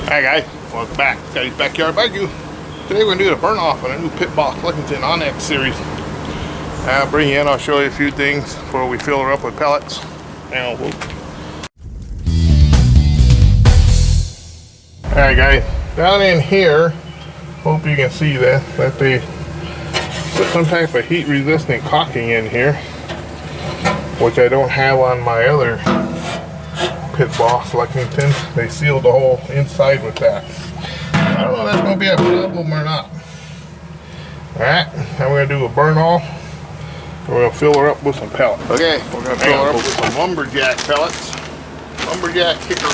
Hi guys, welcome back. Daddy's Backyard Barbecue. Today we're going to do the burn off on a new pit boss Lexington Onyx series. I'll bring you in, I'll show you a few things before we fill her up with pellets. And alright guys, down in here, hope you can see that they put some type of heat resistant caulking in here, which I don't have on my other pit boss Lexington. They sealed the whole inside with that. I don't know if that's going to be a problem or not. Alright, now we're going to do a burn off. We're going to fill her up with some pellets. Okay, we're going to fill her up with some lumberjack pellets. Lumberjack hickory.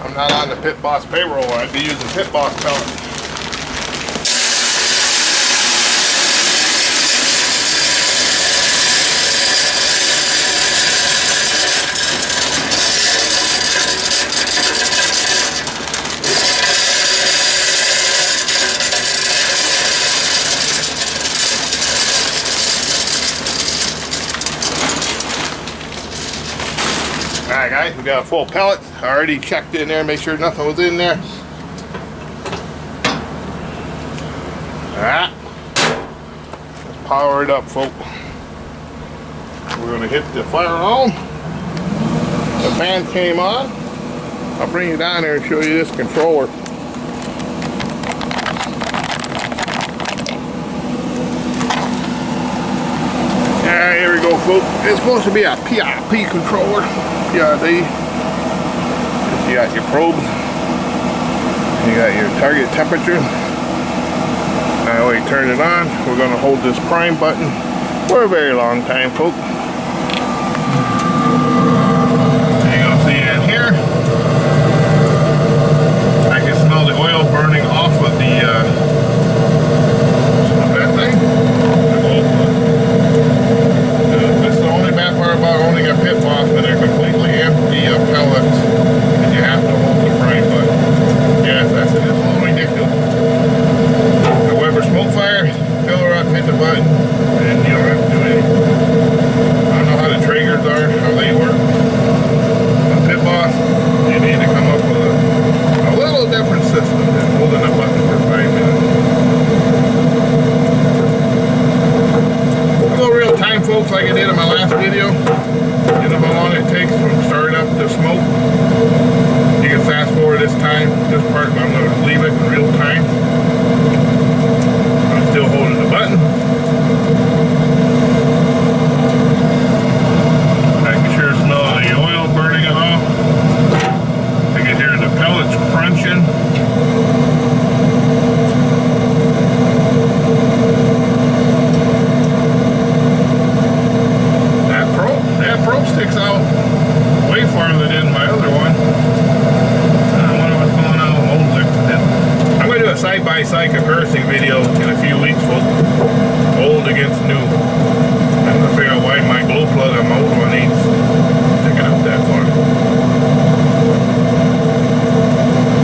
I'm not on the pit boss payroll. I'd be using pit boss pellets. Alright guys, we got a full pellet. I already checked in there, make sure nothing was in there. Alright. Let's power it up, folks. We're going to hit the fire on. The fan came on. I'll bring you down there and show you this controller. Alright, here we go, folks. It's supposed to be a PIP controller. PID. You got your probe. You got your target temperature. Now we turn it on. We're going to hold this prime button for a very long time, folks. You can see in here. I can smell the oil burning off of that thing. This is the only bad part about owning a pit boss, when they're completely empty of pellets and you have to hold the prime button. Yes, that's it. It's a little ridiculous. However, smoke fire, fill her up, hit the button, and you don't have to do anything. I don't know how the triggers are, how they work. A pit boss, you need to come up with a little different system than holding a button for 5 minutes. We'll go real time, folks, like I did in my last video. You know how long it takes from start up to smoke. You can fast forward this time. This part I'm going to leave it in real time. I'm still holding the button. I can sure smell the oil burning it off. I can hear the pellets crunching. That probe sticks out way farther than my other one. I wonder what's going on with old Lexington. I'm going to do a side-by-side comparison video in a few weeks, folks. Old against new. I'm going to figure out why my glow plug on my old one ain't sticking out that far.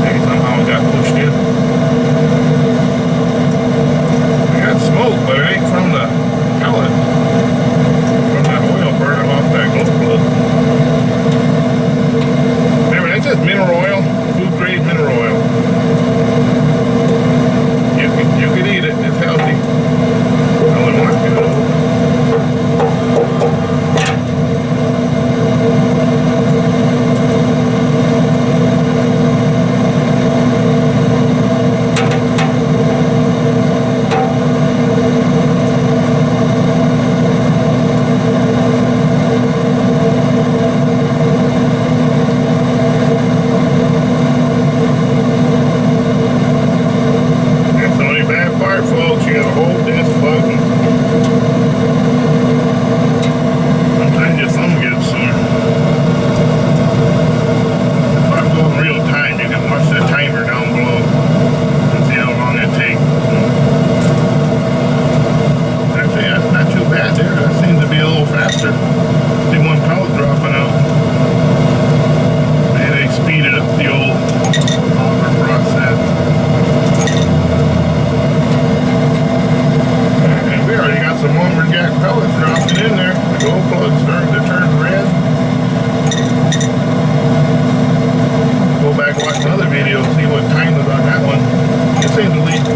Maybe somehow it got pushed in. We got smoke, but it ain't from the pellet. Burning off that glow plug. Remember, that's just mineral oil, food grade mineral oil. You can eat it, it's healthy. I only want to.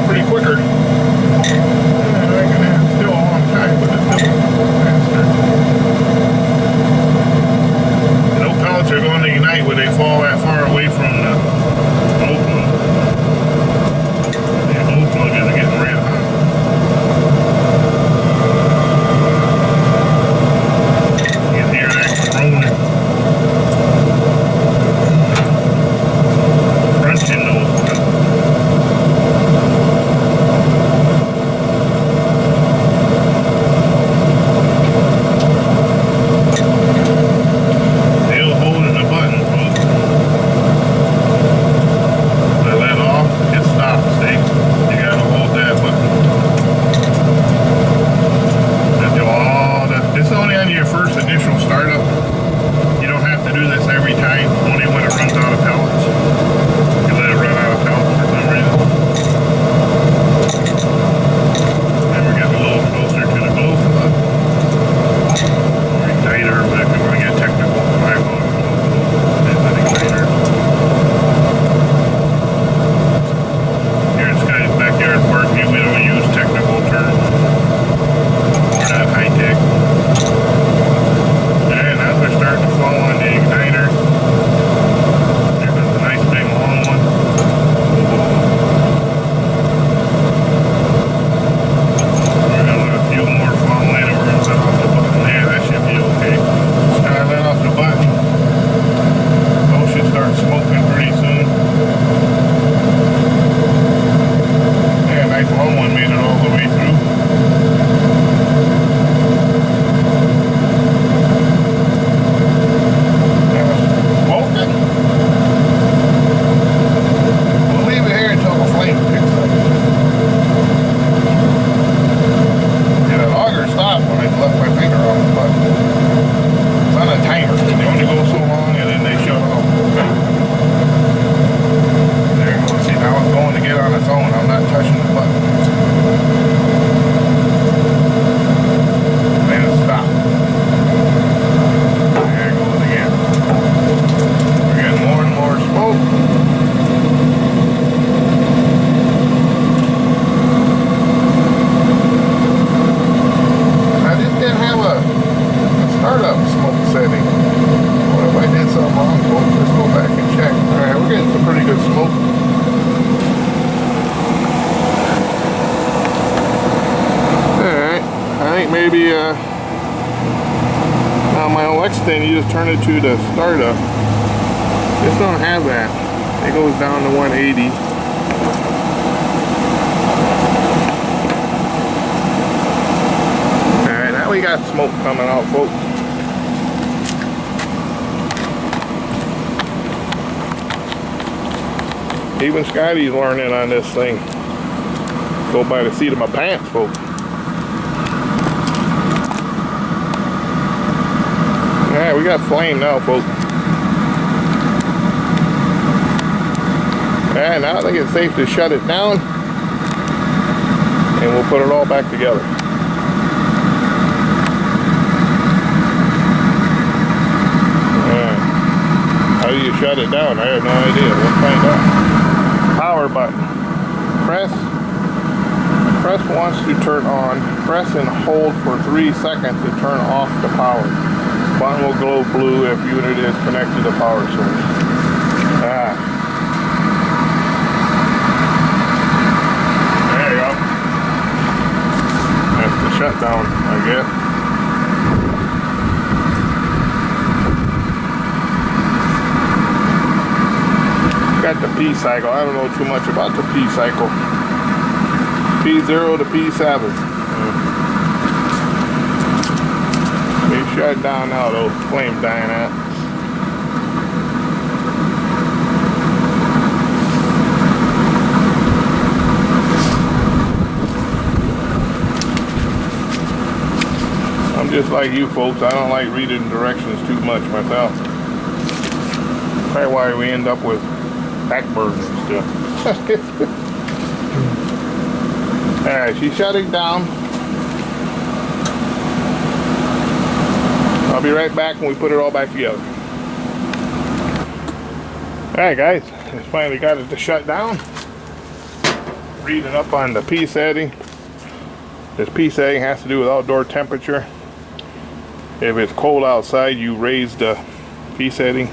pretty quicker. I can have still a long time, but it's still faster. No pellets are going to ignite when they fall that far away from the glow plug. The glow plug is getting red hot. You can hear that groaning. Crunching those pellets. Maybe on my Lexington you just turn it to the startup. This don't have that. It goes down to 180. Alright, now we got smoke coming out, folks. Even Scotty's learning on this thing. Go by the seat of my pants, folks. Alright, we got flame now, folks. Alright, now I think it's safe to shut it down. And we'll put it all back together. Alright. How do you shut it down? I have no idea. We'll find out. Power button. Press once to turn on. Press and hold for 3 seconds to turn off the power. Button will glow blue if unit is connected to power source. There you go. That's the shutdown, I guess. Got the P cycle. I don't know too much about the P cycle. P0 to P7. We shut down now, those flame dying out. I'm just like you folks. I don't like reading directions too much myself. That's why we end up with backburns and stuff. Alright, she's shutting down. I'll be right back when we put it all back together. Alright guys, I finally got it to shut down. Reading up on the P setting. This P setting has to do with outdoor temperature. If it's cold outside, you raise the P setting.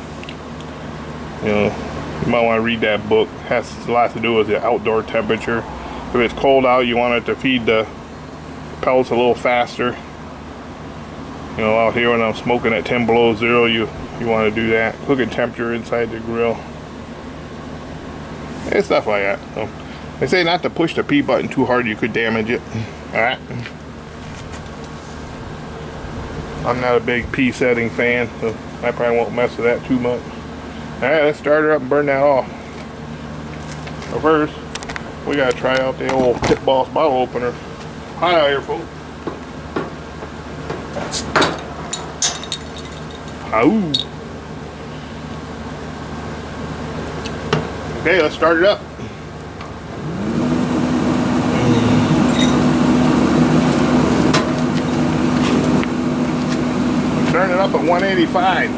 You know, you might want to read that book. It has a lot to do with the outdoor temperature. If it's cold out, you want it to feed the pellets a little faster. You know, out here when I'm smoking at 10 below zero, you want to do that. Cooking temperature inside the grill. And stuff like that. So, they say not to push the P button too hard, you could damage it. Alright. I'm not a big P setting fan, so I probably won't mess with that too much. Alright, let's start her up and burn that off. So first, we gotta try out the old Pit Boss bottle opener. Hot out here, folks. Ow. Okay, let's start it up. Turn it up at 185.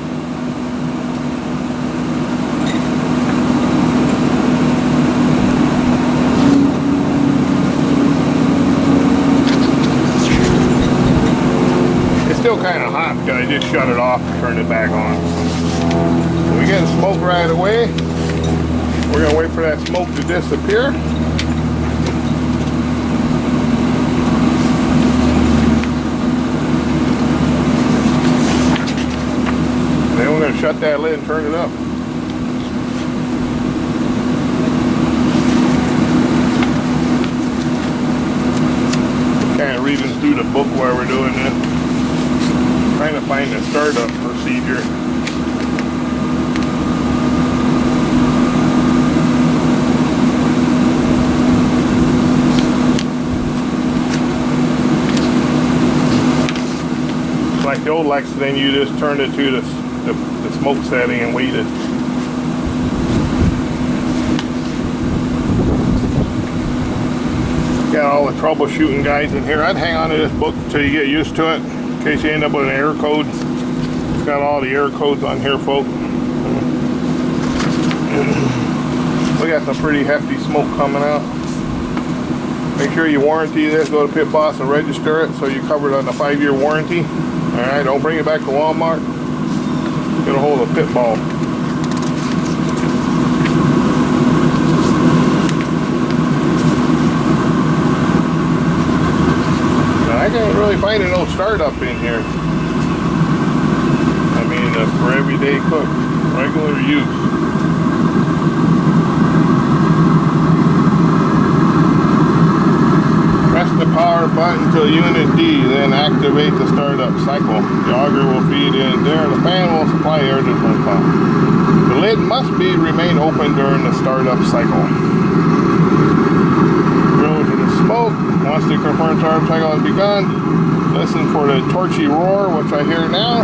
It's still kind of hot because I just shut it off and turned it back on. So we get smoke right away. We're going to wait for that smoke to disappear. Then we're going to shut that lid and turn it up. Kind of reading through the book while we're doing this. Trying to find the startup procedure. Like the old Lexington, you just turned it to the smoke setting and waited. Got all the troubleshooting guides in here. I'd hang on to this book until you get used to it, in case you end up with an error code. It's got all the error codes on here, folks. We got some pretty hefty smoke coming out. Make sure you warranty this. Go to Pit Boss and register it so you're covered on the 5-year warranty. Alright, don't bring it back to Walmart. Get a hold of a pit ball. Now, I can't really find no startup in here. I mean, for everyday cook, regular use. Press the power button till unit D, then activate the startup cycle. The auger will feed in there. The fan will supply air to the pump. The lid must remain open during the startup cycle. Grill to the smoke. Once the confirmed startup cycle has begun, listen for the torchy roar, which I hear now.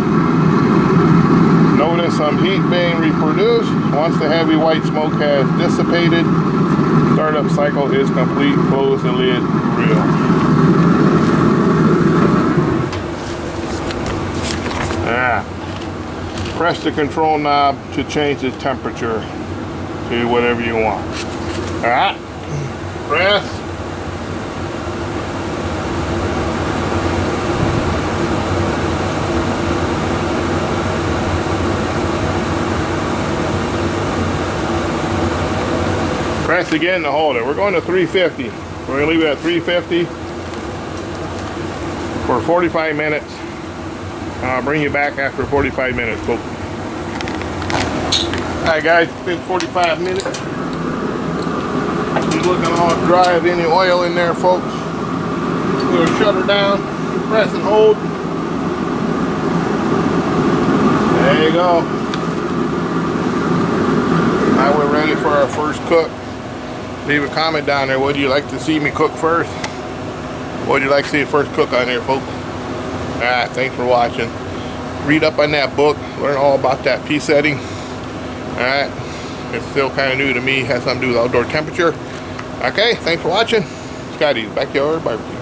Notice some heat being reproduced. Once the heavy white smoke has dissipated, startup cycle is complete. Close the lid grill. Press the control knob to change the temperature to whatever you want. Alright. Press. Press again to hold it. We're going to 350. We're going to leave it at 350 for 45 minutes. I'll bring you back after 45 minutes, folks. Alright guys, it's been 45 minutes. She's looking all dry of any oil in there, folks. We'll shut her down, press and hold. There you go. Now we're ready for our first cook. Leave a comment down there. Would you like to see me cook first? Would you like to see the first cook on here, folks? Alright, thanks for watching. Read up on that book. Learn all about that P setting. Alright. It's still kind of new to me. Has something to do with outdoor temperature. Okay, thanks for watching. Scotty's Backyard Barbecue.